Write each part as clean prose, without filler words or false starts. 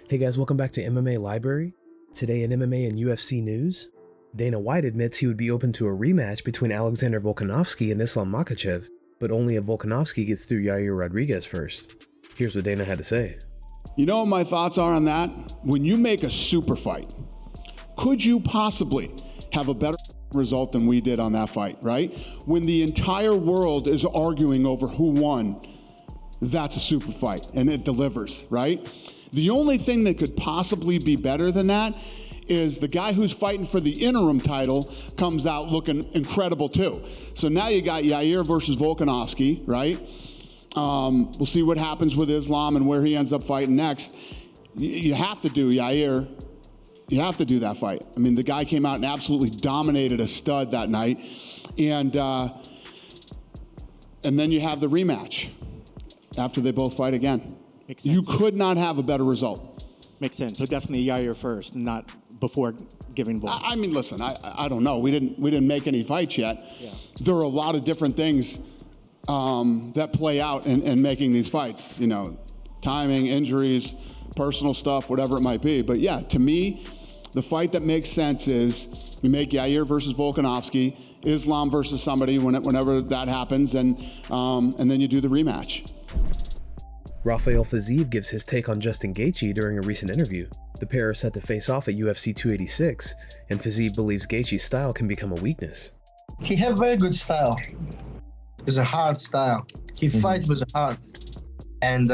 Hey guys, welcome back to MMA Library. Today in MMA and UFC news, Dana White admits he would be open to a rematch between Alexander Volkanovski and Islam Makhachev, but only if Volkanovski gets through Yair Rodriguez first. Here's what Dana had to say. You know what my thoughts are on that? When you make a super fight, could you possibly have a better result than we did on that fight, right? When the entire world is arguing over who won, that's a super fight, and it delivers, right? The only thing that could possibly be better than that is the guy who's fighting for the interim title comes out looking incredible too. So now you got Yair versus Volkanovski, right? We'll see what happens with Islam and where he ends up fighting next. You have to do Yair. You have to do that fight. I mean, the guy came out and absolutely dominated a stud that night. And then you have the rematch after they both fight again. You could not have a better result. Makes sense. So definitely Yair first, not before giving Volk. I mean, listen, I don't know. We didn't make any fights yet. Yeah. There are a lot of different things that play out in making these fights. You know, timing, injuries, personal stuff, whatever it might be. But yeah, to me, the fight that makes sense is you make Yair versus Volkanovski, Islam versus somebody whenever that happens, and then you do the rematch. Rafael Fiziev gives his take on Justin Gaethje during a recent interview. The pair are set to face off at UFC 286, and Fiziev believes Gaethje's style can become a weakness. He have very good style. It's a hard style. He fight with a hard, and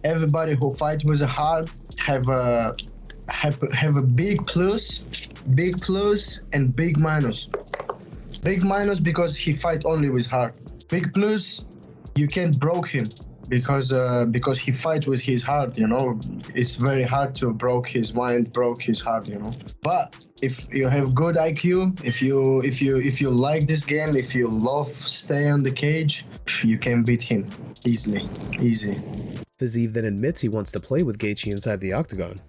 everybody who fight with a hard have a big plus, and big minus. Big minus because he fight only with hard. Big plus, you can't broke him. Because he fight with his heart, you know, it's very hard to broke his mind, broke his heart, you know. But if you have good IQ, if you like this game, if you love stay on the cage, you can beat him easily, easy. Fiziev then admits he wants to play with Gaethje inside the octagon.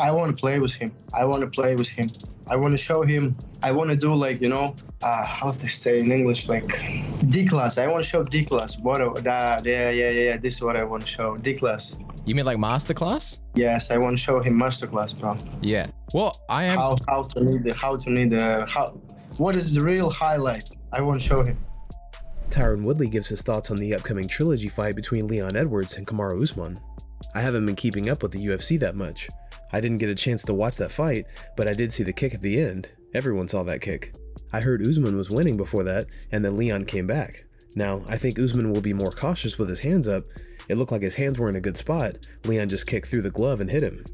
I want to play with him. I want to show him. I want to do like, you know, how to say in English, like D-class. I want to show D-class. Yeah. This is what I want to show. D-class. You mean like masterclass? Yes, I want to show him masterclass, bro. Yeah. Well, I am. What is the real highlight? I want to show him. Tyron Woodley gives his thoughts on the upcoming trilogy fight between Leon Edwards and Kamaru Usman. I haven't been keeping up with the UFC that much. I didn't get a chance to watch that fight, but I did see the kick at the end. Everyone saw that kick. I heard Usman was winning before that, and then Leon came back. Now, I think Usman will be more cautious with his hands up. It looked like his hands were in a good spot. Leon just kicked through the glove and hit him.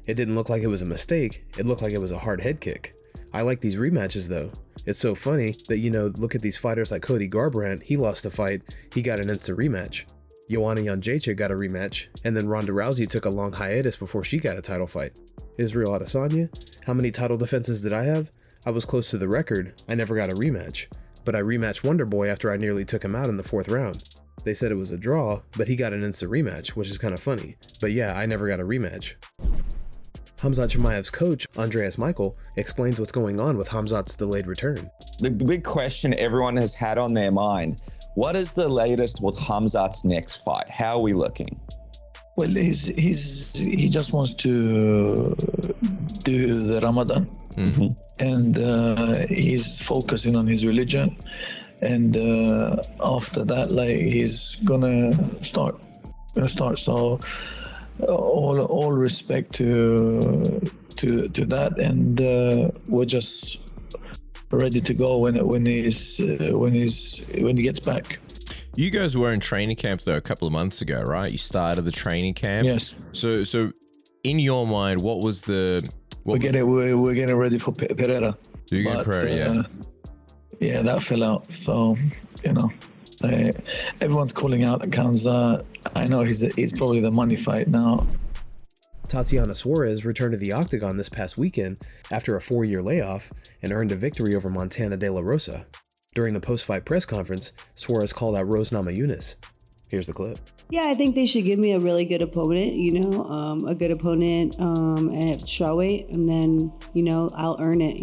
It didn't look like it was a mistake. It looked like it was a hard head kick. I like these rematches though. It's so funny that, you know, look at these fighters like Cody Garbrandt. He lost a fight. He got an instant rematch. Joanna Jędrzejczyk got a rematch, and then Ronda Rousey took a long hiatus before she got a title fight. Israel Adesanya? How many title defenses did I have? I was close to the record. I never got a rematch. But I rematched Wonder Boy after I nearly took him out in the 4th round. They said it was a draw, but he got an instant rematch, which is kind of funny. But yeah, I never got a rematch. Khamzat Chimaev's coach, Andreas Michael, explains what's going on with Khamzat's delayed return. The big question everyone has had on their mind: what is the latest with Khamzat's next fight? How are we looking? Well, he just wants to do the Ramadan, and he's focusing on his religion, and after that, like, he's gonna start. So all respect to that, and we're just ready to go when he gets back. You guys were in training camp though a couple of months ago, right? You started the training camp. Yes. So in your mind, what was the? We're getting ready for Pereira. You get Pereira, yeah. Yeah, that fell out. So, you know, everyone's calling out Khamzat. I know he's probably the money fight now. Tatiana Suarez returned to the octagon this past weekend after a 4-year layoff and earned a victory over Montana De La Rosa. During the post-fight press conference, Suarez called out Rose Namajunas. Here's the clip. Yeah, I think they should give me a really good opponent, a good opponent at strawweight, and then, I'll earn it.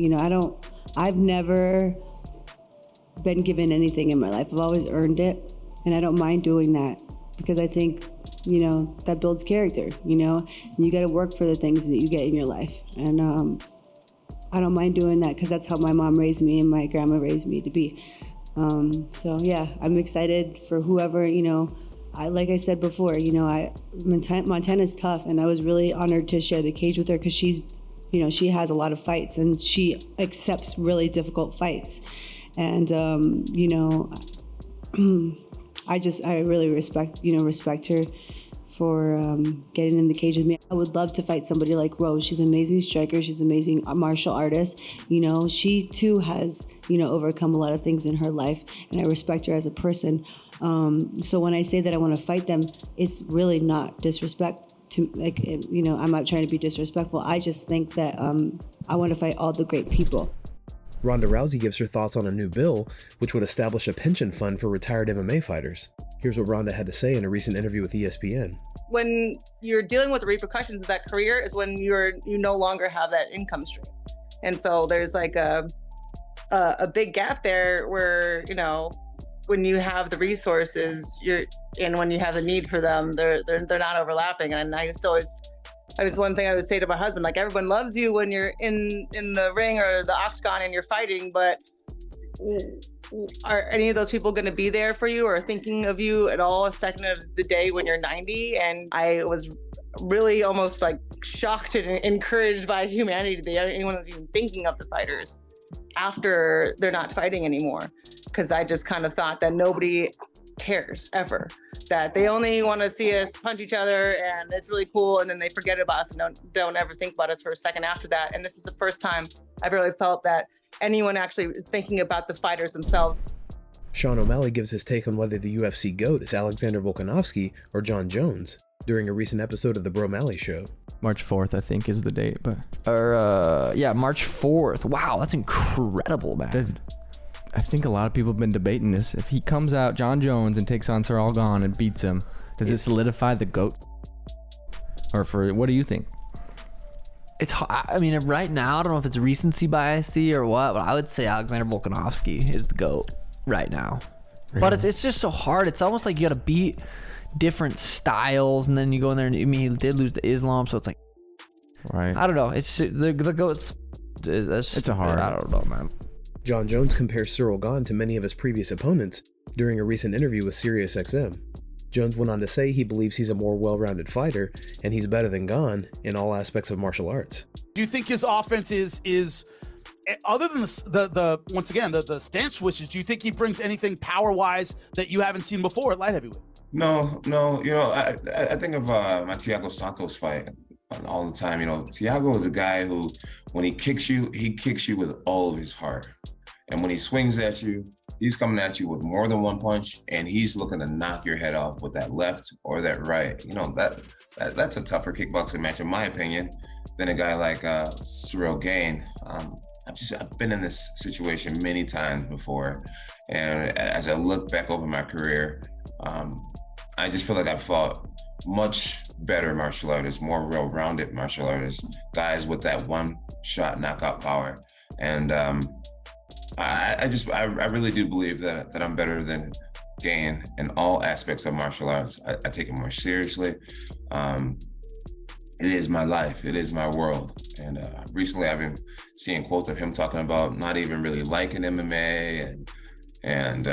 I've never been given anything in my life. I've always earned it, and I don't mind doing that because I think you know, that builds character, you know, and you got to work for the things that you get in your life. And I don't mind doing that because that's how my mom raised me and my grandma raised me to be. So yeah, I'm excited for whoever, you know, like I said before, you know, Montana's tough, and I was really honored to share the cage with her because she's, you know, she has a lot of fights and she accepts really difficult fights. And, you know, I really respect her for getting in the cage with me. I would love to fight somebody like Rose. She's an amazing striker. She's an amazing martial artist. You know, she too has, you know, overcome a lot of things in her life, and I respect her as a person. So when I say that I want to fight them, it's really not disrespect to, like, you know, I'm not trying to be disrespectful. I just think that I want to fight all the great people. Ronda Rousey gives her thoughts on a new bill, which would establish a pension fund for retired MMA fighters. Here's what Ronda had to say in a recent interview with ESPN. When you're dealing with the repercussions of that career is when you no longer have that income stream. And so there's like a big gap there where, you know, when you have the resources, and when you have the need for them, they're not overlapping. And I used to always, that was one thing I would say to my husband, like, everyone loves you when you're in the ring or the octagon and you're fighting, but are any of those people going to be there for you or thinking of you at all a second of the day when you're 90? And I was really almost like shocked and encouraged by humanity that anyone was even thinking of the fighters after they're not fighting anymore. Because I just kind of thought that nobody cares ever, that they only want to see us punch each other and it's really cool, and then they forget about us and don't ever think about us for a second after that. And this is the first time I've really felt that anyone actually is thinking about the fighters themselves. Sean O'Malley gives his take on whether the UFC GOAT is Alexander Volkanovski or John Jones during a recent episode of the Bro Malley Show. March 4th, I think, is the date, but March 4th. Wow, that's incredible, man. I think a lot of people have been debating this. If he comes out, John Jones, and takes on Cyril Gane and beats him, does it solidify the GOAT? Or what do you think? I mean, right now, I don't know if it's recency bias or what, but I would say Alexander Volkanovski is the GOAT right now. Really? But it's just so hard. It's almost like you got to beat different styles, and then you go in there, and I mean, he did lose to Islam, so it's like, right. I don't know. It's the GOAT's. It's a hard. I don't know, man. John Jones compares Cyril Gane to many of his previous opponents during a recent interview with SiriusXM. Jones went on to say he believes he's a more well-rounded fighter, and he's better than Gane in all aspects of martial arts. Do you think his offense is other than the once again the stance switches, do you think he brings anything power-wise that you haven't seen before at light heavyweight? No. You know, I think of my Thiago Santos fight all the time. You know, Thiago is a guy who, when he kicks you with all of his heart. And when he swings at you, he's coming at you with more than one punch, and he's looking to knock your head off with that left or that right. You know, that's a tougher kickboxing match, in my opinion, than a guy like Cyril Gane. I've been in this situation many times before, and as I look back over my career, I just feel like I've fought much better martial artists, more well-rounded martial artists, guys with that one-shot knockout power. And I really do believe that I'm better than Gane in all aspects of martial arts. I take it more seriously. It is my life. It is my world. And recently I've been seeing quotes of him talking about not even really liking MMA and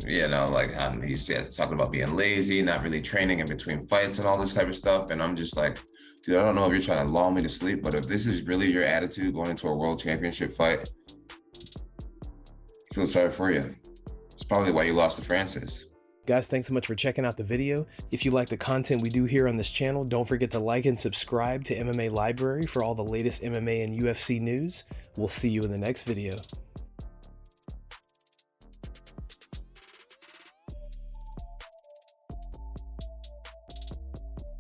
you know, like he's talking about being lazy, not really training in between fights and all this type of stuff. And I'm just like, dude, I don't know if you're trying to lull me to sleep, but if this is really your attitude going into a world championship fight, I feel sorry for you. It's probably why you lost to Francis. Guys, thanks so much for checking out the video. If you like the content we do here on this channel, don't forget to like and subscribe to MMA Library for all the latest MMA and UFC news. We'll see you in the next video.